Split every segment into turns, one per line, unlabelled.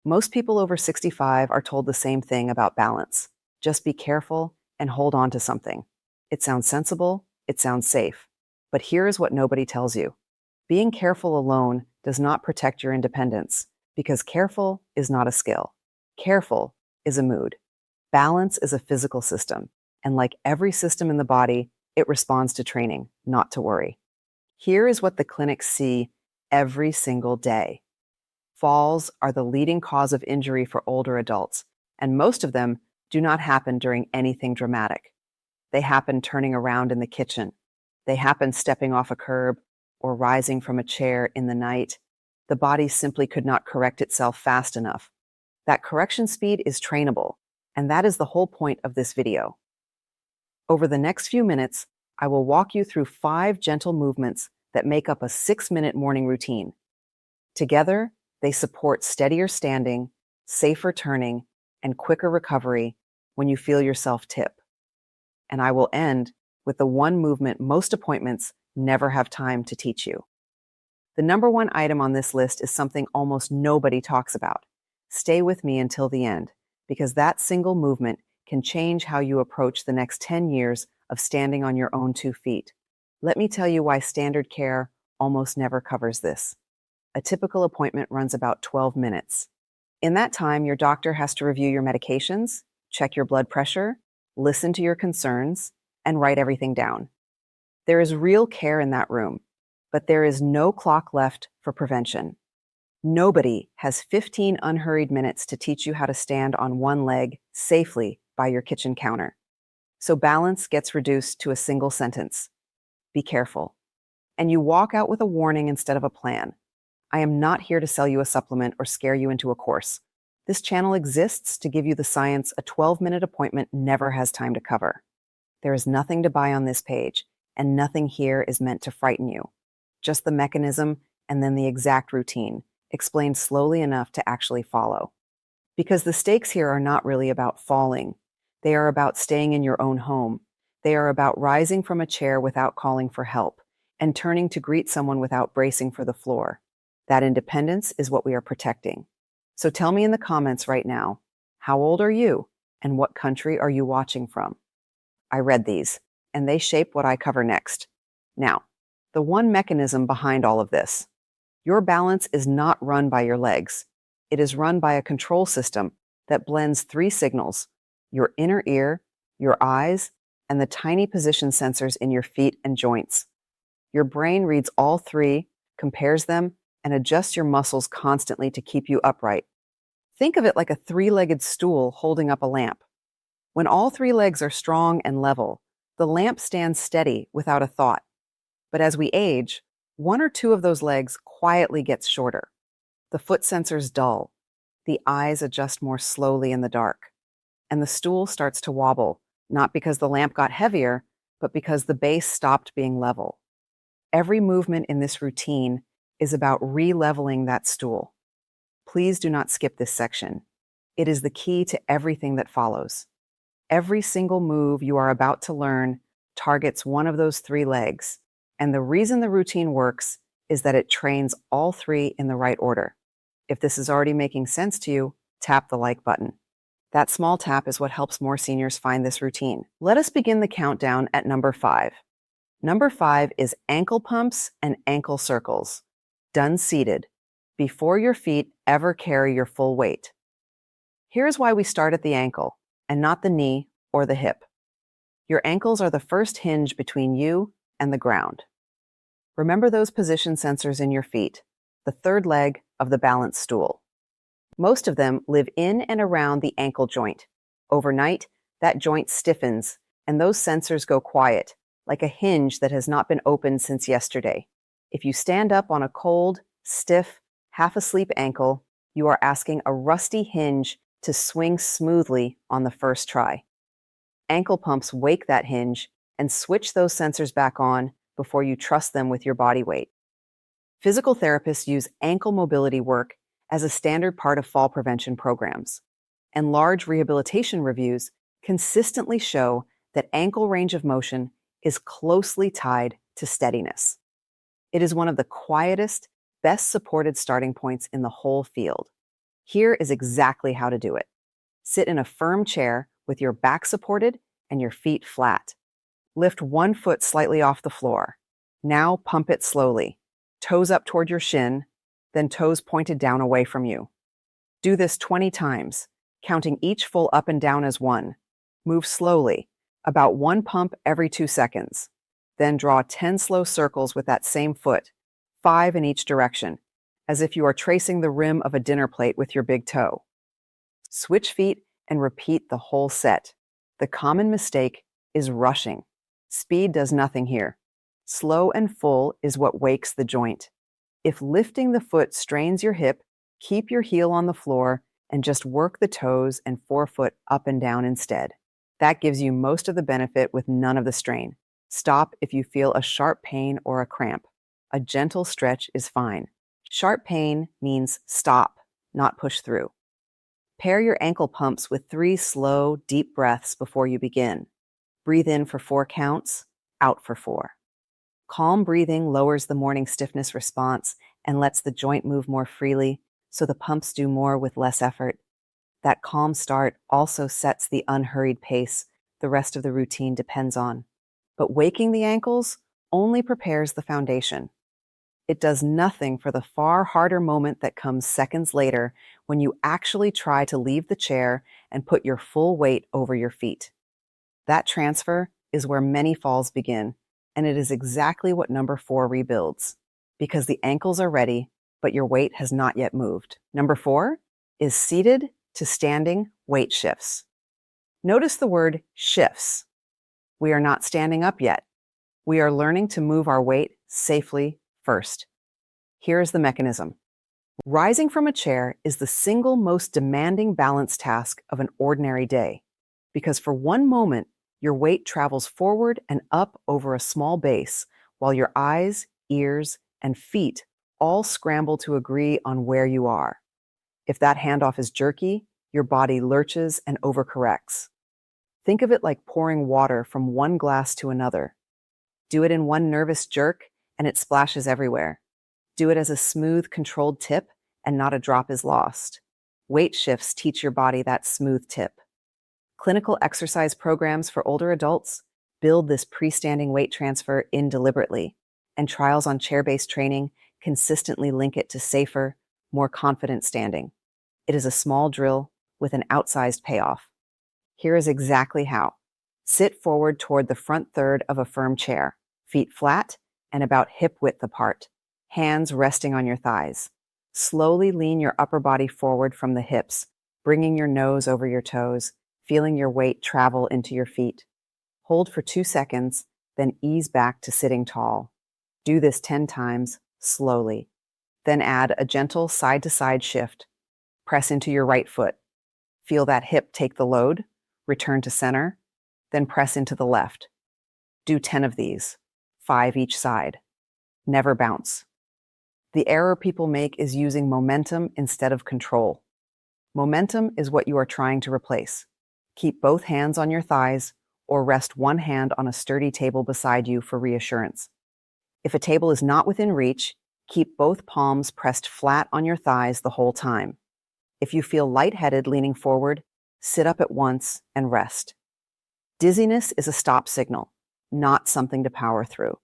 Most people over 65 are told the same thing about balance. Just be careful and hold on to something. It sounds sensible, it sounds safe. But here is what nobody tells you. Being careful alone does not protect your independence, because careful is not a skill. Careful is a mood. Balance is a physical system, and like every system in the body, it responds to training, not to worry. Here is what the clinics see every single day. Falls are the leading cause of injury for older adults, and most of them do not happen during anything dramatic. They happen turning around in the kitchen. They happen stepping off a curb or rising from a chair in the night. The body simply could not correct itself fast enough. That correction speed is trainable, and that is the whole point of this video. Over the next few minutes, I will walk you through 5 gentle movements that make up a 6-minute morning routine. Together, they support steadier standing, safer turning, and quicker recovery when you feel yourself tip. And I will end with the one movement most appointments never have time to teach you. The number 1 item on this list is something almost nobody talks about. Stay with me until the end, because that single movement can change how you approach the next 10 years of standing on your own 2 feet. Let me tell you why standard care almost never covers this. A typical appointment runs about 12 minutes. In that time, your doctor has to review your medications, check your blood pressure, listen to your concerns, and write everything down. There is real care in that room, but there is no clock left for prevention. Nobody has 15 unhurried minutes to teach you how to stand on one leg safely by your kitchen counter. So balance gets reduced to a single sentence. Be careful. And you walk out with a warning instead of a plan. I am not here to sell you a supplement or scare you into a course. This channel exists to give you the science a 12-minute appointment never has time to cover. There is nothing to buy on this page, and nothing here is meant to frighten you. Just the mechanism and then the exact routine, explained slowly enough to actually follow. Because the stakes here are not really about falling. They are about staying in your own home. They are about rising from a chair without calling for help and turning to greet someone without bracing for the floor. That independence is what we are protecting. So tell me in the comments right now, how old are you and what country are you watching from? I read these, and they shape what I cover next. Now, the one mechanism behind all of this. Your balance is not run by your legs. It is run by a control system that blends 3 signals: your inner ear, your eyes, and the tiny position sensors in your feet and joints. Your brain reads all 3, compares them, and adjusts your muscles constantly to keep you upright. Think of it like a 3-legged stool holding up a lamp. When all 3 legs are strong and level, the lamp stands steady without a thought. But as we age, 1 or 2 of those legs quietly gets shorter. The foot sensors dull. The eyes adjust more slowly in the dark. And the stool starts to wobble, not because the lamp got heavier, but because the base stopped being level. Every movement in this routine is about re-leveling that stool. Please do not skip this section. It is the key to everything that follows. Every single move you are about to learn targets one of those 3 legs, and the reason the routine works is that it trains all 3 in the right order. If this is already making sense to you, tap the like button. That small tap is what helps more seniors find this routine. Let us begin the countdown at number 5. Number 5 is ankle pumps and ankle circles. Done seated, before your feet ever carry your full weight. Here's why we start at the ankle, and not the knee or the hip. Your ankles are the first hinge between you and the ground. Remember those position sensors in your feet, the 3rd leg of the balance stool. Most of them live in and around the ankle joint. Overnight, that joint stiffens, and those sensors go quiet, like a hinge that has not been opened since yesterday. If you stand up on a cold, stiff, half-asleep ankle, you are asking a rusty hinge to swing smoothly on the first try. Ankle pumps wake that hinge and switch those sensors back on before you trust them with your body weight. Physical therapists use ankle mobility work as a standard part of fall prevention programs, and large rehabilitation reviews consistently show that ankle range of motion is closely tied to steadiness. It is one of the quietest, best supported starting points in the whole field. Here is exactly how to do it. Sit in a firm chair with your back supported and your feet flat. Lift one foot slightly off the floor. Now pump it slowly. Toes up toward your shin, then toes pointed down away from you. Do this 20 times, counting each full up and down as one. Move slowly, about one pump every 2 seconds. Then draw 10 slow circles with that same foot, 5 in each direction, as if you are tracing the rim of a dinner plate with your big toe. Switch feet and repeat the whole set. The common mistake is rushing. Speed does nothing here. Slow and full is what wakes the joint. If lifting the foot strains your hip, keep your heel on the floor and just work the toes and forefoot up and down instead. That gives you most of the benefit with none of the strain. Stop if you feel a sharp pain or a cramp. A gentle stretch is fine. Sharp pain means stop, not push through. Pair your ankle pumps with 3 slow, deep breaths before you begin. Breathe in for 4 counts, out for 4. Calm breathing lowers the morning stiffness response and lets the joint move more freely, so the pumps do more with less effort. That calm start also sets the unhurried pace the rest of the routine depends on. But waking the ankles only prepares the foundation. It does nothing for the far harder moment that comes seconds later when you actually try to leave the chair and put your full weight over your feet. That transfer is where many falls begin, and it is exactly what number 4 rebuilds, because the ankles are ready, but your weight has not yet moved. Number 4 is seated to standing weight shifts. Notice the word shifts. We are not standing up yet. We are learning to move our weight safely first. Here is the mechanism. Rising from a chair is the single most demanding balance task of an ordinary day, because for one moment, your weight travels forward and up over a small base, while your eyes, ears, and feet all scramble to agree on where you are. If that handoff is jerky, your body lurches and overcorrects. Think of it like pouring water from one glass to another. Do it in one nervous jerk, and it splashes everywhere. Do it as a smooth, controlled tip, and not a drop is lost. Weight shifts teach your body that smooth tip. Clinical exercise programs for older adults build this pre-standing weight transfer in deliberately, and trials on chair-based training consistently link it to safer, more confident standing. It is a small drill with an outsized payoff. Here is exactly how. Sit forward toward the front third of a firm chair, feet flat and about hip width apart, hands resting on your thighs. Slowly lean your upper body forward from the hips, bringing your nose over your toes, feeling your weight travel into your feet. Hold for 2 seconds, then ease back to sitting tall. Do this 10 times, slowly. Then add a gentle side-to-side shift. Press into your right foot. Feel that hip take the load, return to center, then press into the left. Do 10 of these, 5 each side. Never bounce. The error people make is using momentum instead of control. Momentum is what you are trying to replace. Keep both hands on your thighs or rest one hand on a sturdy table beside you for reassurance. If a table is not within reach, keep both palms pressed flat on your thighs the whole time. If you feel lightheaded leaning forward, sit up at once and rest. Dizziness is a stop signal, not something to power through.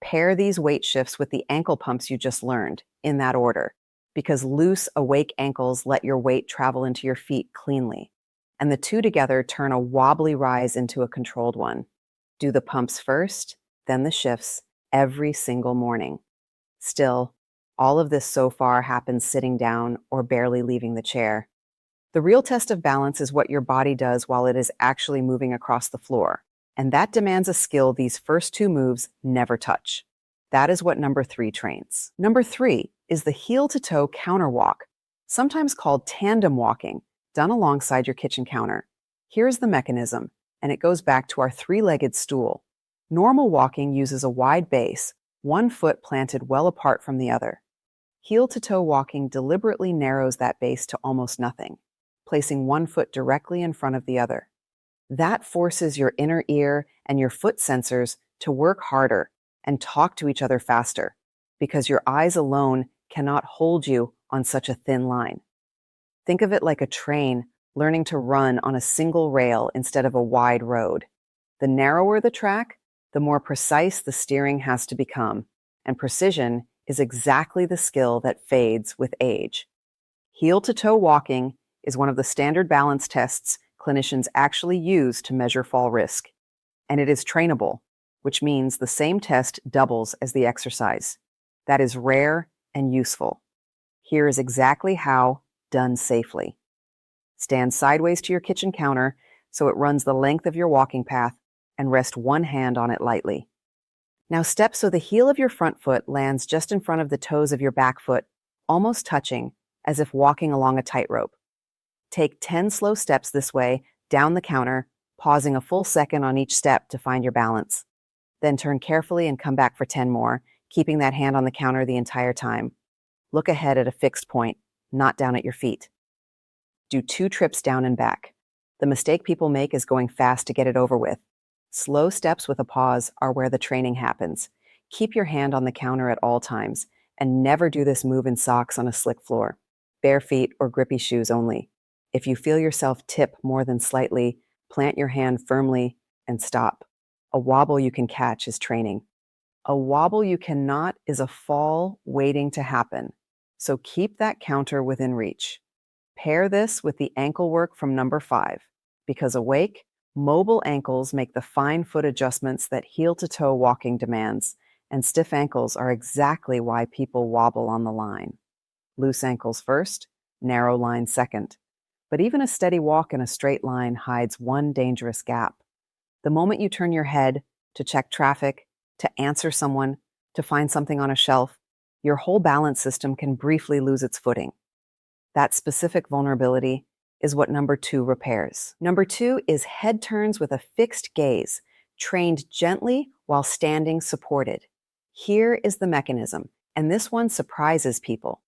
Pair these weight shifts with the ankle pumps you just learned, in that order, because loose, awake ankles let your weight travel into your feet cleanly, and the two together turn a wobbly rise into a controlled one. Do the pumps first, then the shifts, every single morning. Still, all of this so far happens sitting down or barely leaving the chair. The real test of balance is what your body does while it is actually moving across the floor, and that demands a skill these first 2 moves never touch. That is what number 3 trains. Number 3 is the heel-to-toe counter walk, sometimes called tandem walking, done alongside your kitchen counter. Here's the mechanism, and it goes back to our 3-legged stool. Normal walking uses a wide base, one foot planted well apart from the other. Heel-to-toe walking deliberately narrows that base to almost nothing, placing one foot directly in front of the other. That forces your inner ear and your foot sensors to work harder and talk to each other faster, because your eyes alone cannot hold you on such a thin line. Think of it like a train learning to run on a single rail instead of a wide road. The narrower the track, the more precise the steering has to become, and precision is exactly the skill that fades with age. Heel-to-toe walking is one of the standard balance tests clinicians actually use to measure fall risk, and it is trainable, which means the same test doubles as the exercise. That is rare and useful. Here is exactly how, done safely. Stand sideways to your kitchen counter so it runs the length of your walking path, and rest one hand on it lightly. Now step so the heel of your front foot lands just in front of the toes of your back foot, almost touching, as if walking along a tightrope. Take 10 slow steps this way, down the counter, pausing a full second on each step to find your balance. Then turn carefully and come back for 10 more, keeping that hand on the counter the entire time. Look ahead at a fixed point, not down at your feet. Do 2 trips down and back. The mistake people make is going fast to get it over with. Slow steps with a pause are where the training happens. Keep your hand on the counter at all times, and never do this move in socks on a slick floor. Bare feet or grippy shoes only. If you feel yourself tip more than slightly, plant your hand firmly and stop. A wobble you can catch is training. A wobble you cannot is a fall waiting to happen. So keep that counter within reach. Pair this with the ankle work from number 5, because awake, mobile ankles make the fine foot adjustments that heel-to-toe walking demands, and stiff ankles are exactly why people wobble on the line. Loose ankles first, narrow line second. But even a steady walk in a straight line hides one dangerous gap. The moment you turn your head to check traffic, to answer someone, to find something on a shelf, your whole balance system can briefly lose its footing. That specific vulnerability is what number 2 repairs. Number 2 is head turns with a fixed gaze, trained gently while standing supported. Here is the mechanism, and this one surprises people.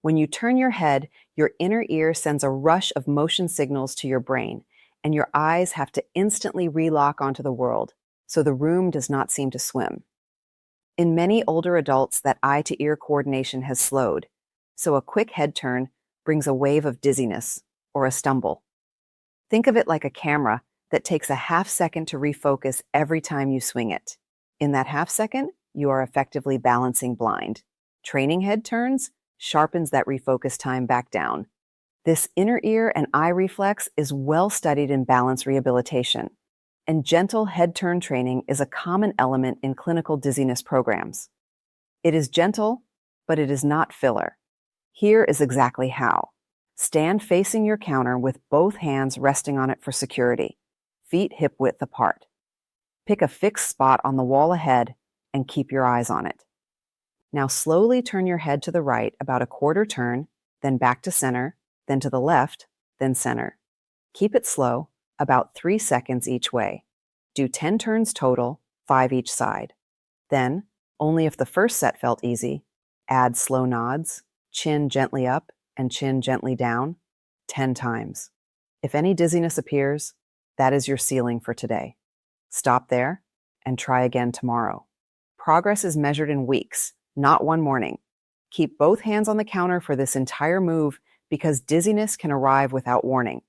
When you turn your head, your inner ear sends a rush of motion signals to your brain, and your eyes have to instantly relock onto the world, so the room does not seem to swim. In many older adults, that eye-to-ear coordination has slowed, so a quick head turn brings a wave of dizziness or a stumble. Think of it like a camera that takes a half second to refocus every time you swing it. In that half second, you are effectively balancing blind. Training head turns sharpens that refocus time back down. This inner ear and eye reflex is well studied in balance rehabilitation, and gentle head turn training is a common element in clinical dizziness programs. It is gentle, but it is not filler. Here is exactly how. Stand facing your counter with both hands resting on it for security, feet hip width apart. Pick a fixed spot on the wall ahead and keep your eyes on it. Now slowly turn your head to the right about a quarter turn, then back to center, then to the left, then center. Keep it slow, about 3 seconds each way. Do 10 turns total, 5 each side. Then, only if the first set felt easy, add slow nods, chin gently up and chin gently down, 10 times. If any dizziness appears, that is your ceiling for today. Stop there and try again tomorrow. Progress is measured in weeks, not one morning. Keep both hands on the counter for this entire move because dizziness can arrive without warning.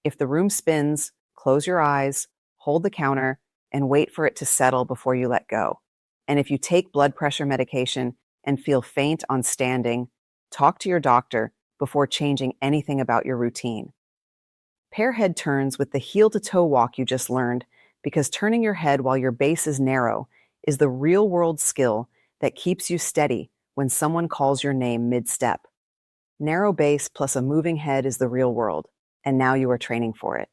If the room spins, close your eyes, hold the counter, and wait for it to settle before you let go. And if you take blood pressure medication and feel faint on standing, talk to your doctor before changing anything about your routine. Pair head turns with the heel-to-toe walk you just learned, because turning your head while your base is narrow is the real-world skill that keeps you steady when someone calls your name mid-step. Narrow base plus a moving head is the real world, and now you are training for it.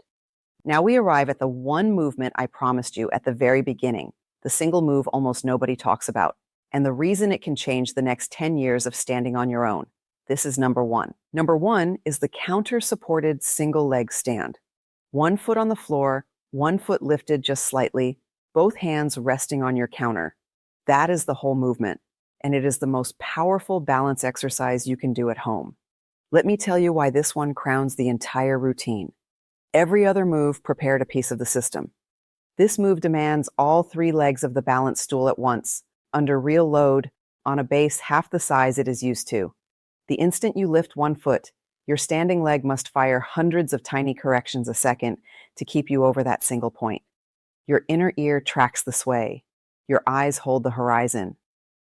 Now we arrive at the one movement I promised you at the very beginning, the single move almost nobody talks about, and the reason it can change the next 10 years of standing on your own. This is number 1. Number 1 is the counter-supported single leg stand. 1 foot on the floor, 1 foot lifted just slightly, both hands resting on your counter. That is the whole movement, and it is the most powerful balance exercise you can do at home. Let me tell you why this one crowns the entire routine. Every other move prepared a piece of the system. This move demands all 3 legs of the balance stool at once, under real load, on a base half the size it is used to. The instant you lift 1 foot, Your standing leg must fire hundreds of tiny corrections a second to keep you over that single point. Your inner ear tracks the sway. Your eyes hold the horizon.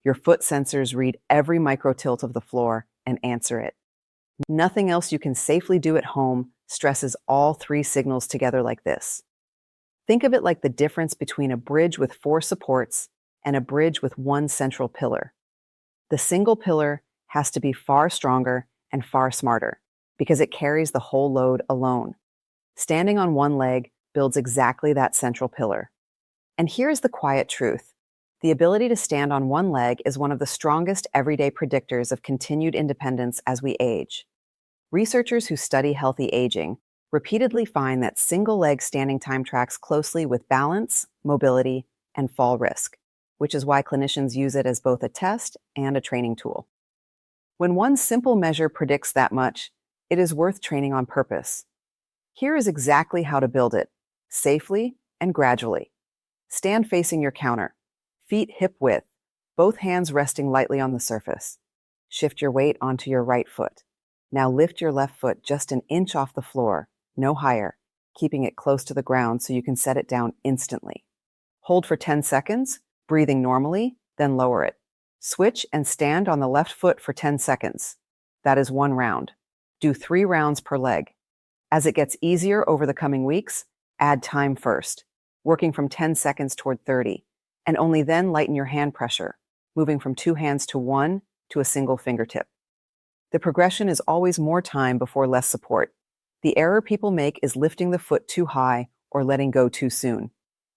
Your foot sensors read every micro tilt of the floor and answer it. Nothing else you can safely do at home stresses all three signals together like this. Think of it like the difference between a bridge with 4 supports and a bridge with one central pillar. The single pillar has to be far stronger and far smarter because it carries the whole load alone. Standing on one leg builds exactly that central pillar. And here's the quiet truth. The ability to stand on one leg is one of the strongest everyday predictors of continued independence as we age. Researchers who study healthy aging repeatedly find that single-leg standing time tracks closely with balance, mobility, and fall risk, which is why clinicians use it as both a test and a training tool. When one simple measure predicts that much, it is worth training on purpose. Here is exactly how to build it, safely and gradually. Stand facing your counter, feet hip-width, both hands resting lightly on the surface. Shift your weight onto your right foot. Now lift your left foot just an inch off the floor, no higher, keeping it close to the ground so you can set it down instantly. Hold for 10 seconds, breathing normally, then lower it. Switch and stand on the left foot for 10 seconds. That is 1 round. Do 3 rounds per leg. As it gets easier over the coming weeks, add time first, working from 10 seconds toward 30, and only then lighten your hand pressure, moving from 2 hands to 1 to a single fingertip. The progression is always more time before less support. The error people make is lifting the foot too high or letting go too soon.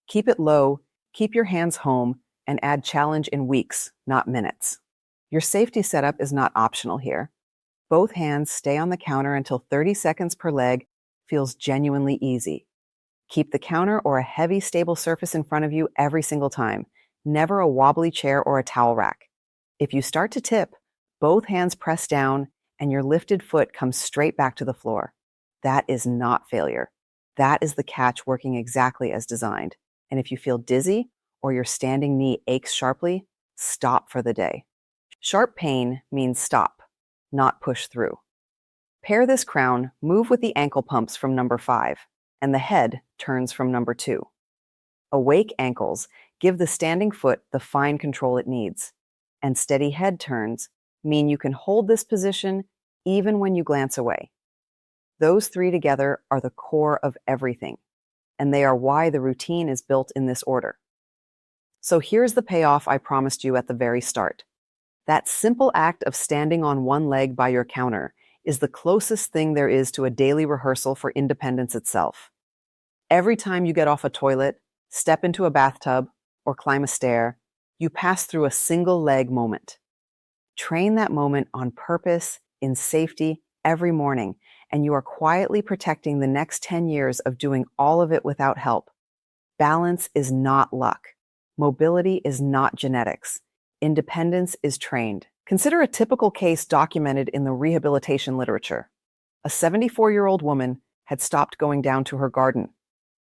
Keep it low, keep your hands home, and add challenge in weeks, not minutes. Your safety setup is not optional here. Both hands stay on the counter until 30 seconds per leg feels genuinely easy. Keep the counter or a heavy, stable surface in front of you every single time, never a wobbly chair or a towel rack. If you start to tip, both hands press down and your lifted foot comes straight back to the floor. That is not failure. That is the catch working exactly as designed. And if you feel dizzy or your standing knee aches sharply, stop for the day. Sharp pain means stop, not push through. Pair this crown, move with the ankle pumps from number 5, and the head turns from number 2. Awake ankles give the standing foot the fine control it needs, and steady head turns mean you can hold this position even when you glance away. Those 3 together are the core of everything, and they are why the routine is built in this order. So here's the payoff I promised you at the very start. That simple act of standing on one leg by your counter is the closest thing there is to a daily rehearsal for independence itself. Every time you get off a toilet, step into a bathtub, or climb a stair, you pass through a single leg moment. Train that moment on purpose, in safety, every morning, and you are quietly protecting the next 10 years of doing all of it without help. Balance is not luck. Mobility is not genetics. Independence is trained. Consider a typical case documented in the rehabilitation literature. A 74-year-old woman had stopped going down to her garden.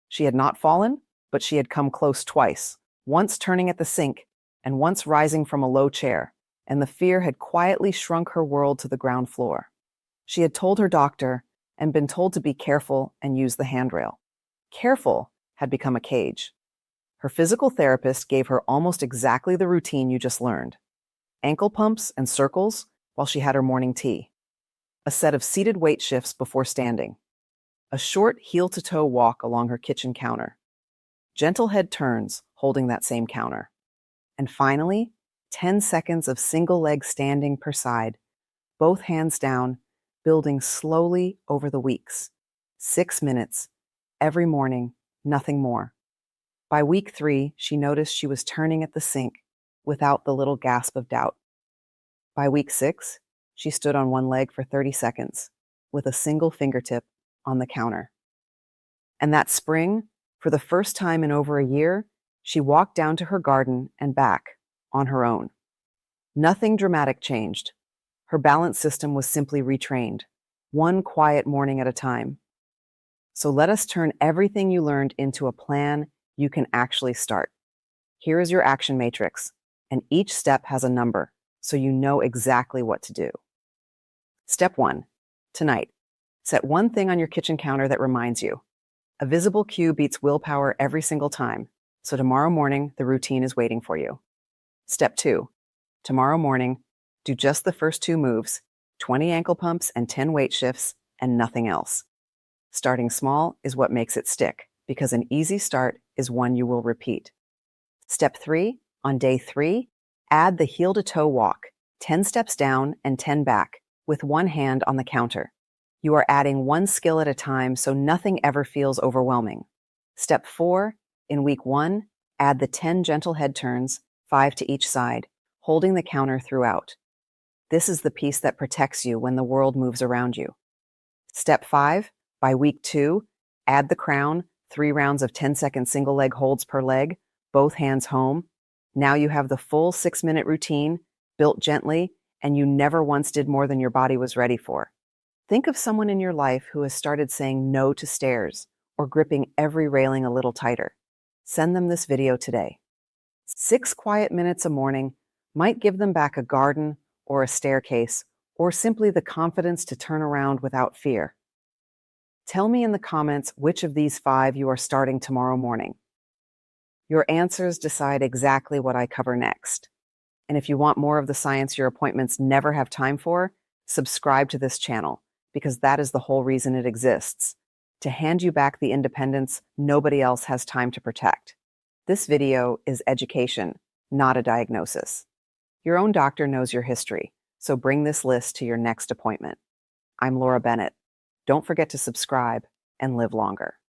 She had not fallen, but she had come close twice, once turning at the sink and once rising from a low chair, and the fear had quietly shrunk her world to the ground floor. She had told her doctor and been told to be careful and use the handrail. Careful had become a cage. Her physical therapist gave her almost exactly the routine you just learned. Ankle pumps and circles while she had her morning tea. A set of seated weight shifts before standing. A short heel-to-toe walk along her kitchen counter. Gentle head turns holding that same counter. And finally, 10 seconds of single leg standing per side, both hands down, building slowly over the weeks. 6 minutes, every morning, nothing more. By week 3, she noticed she was turning at the sink without the little gasp of doubt. By week 6, she stood on one leg for 30 seconds with a single fingertip on the counter. And that spring, for the first time in over a year, she walked down to her garden and back on her own. Nothing dramatic changed. Her balance system was simply retrained, one quiet morning at a time. So let us turn everything you learned into a plan you can actually start. Here is your action matrix, and each step has a number, so you know exactly what to do. Step 1. Tonight, Set one thing on your kitchen counter that reminds you. A visible cue beats willpower every single time, so tomorrow morning the routine is waiting for you. Step 2. Tomorrow morning, do just the first 2 moves, 20 ankle pumps and 10 weight shifts, and nothing else. Starting small is what makes it stick, because an easy start is one you will repeat. Step 3. On day 3, add the heel-to-toe walk, 10 steps down and 10 back, with one hand on the counter. You are adding one skill at a time, so nothing ever feels overwhelming. Step 4. In week 1, add the 10 gentle head turns, 5 to each side, holding the counter throughout. This is the piece that protects you when the world moves around you. Step 5. By week 2, add the crown, 3 rounds of 10-second single leg holds per leg, both hands home. Now you have the full 6-minute routine, built gently, and you never once did more than your body was ready for. Think of someone in your life who has started saying no to stairs or gripping every railing a little tighter. Send them this video today. 6 quiet minutes a morning might give them back a garden or a staircase or simply the confidence to turn around without fear. Tell me in the comments which of these 5 you are starting tomorrow morning. Your answers decide exactly what I cover next. And if you want more of the science your appointments never have time for, subscribe to this channel, because that is the whole reason it exists, to hand you back the independence nobody else has time to protect. This video is education, not a diagnosis. Your own doctor knows your history, so bring this list to your next appointment. I'm Laura Bennett. Don't forget to subscribe and live longer.